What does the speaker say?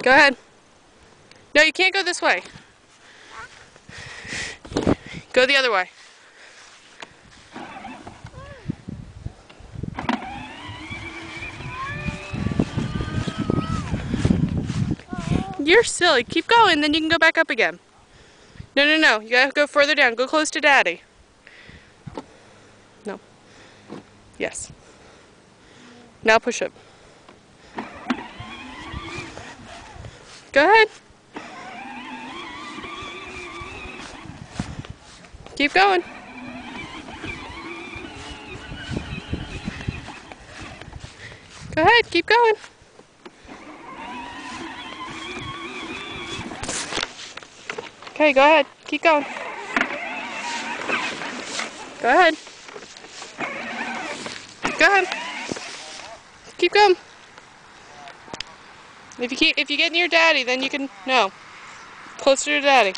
Go ahead. No, you can't go this way. Go the other way. You're silly. Keep going, then you can go back up again. No, no, no. You gotta go further down. Go close to Daddy. No. Yes. Now push up. Go ahead. Keep going. Go ahead, keep going. Okay, go ahead. Keep going. Go ahead. Go ahead. Keep going. If you get near Daddy, then you can, no. Closer to Daddy.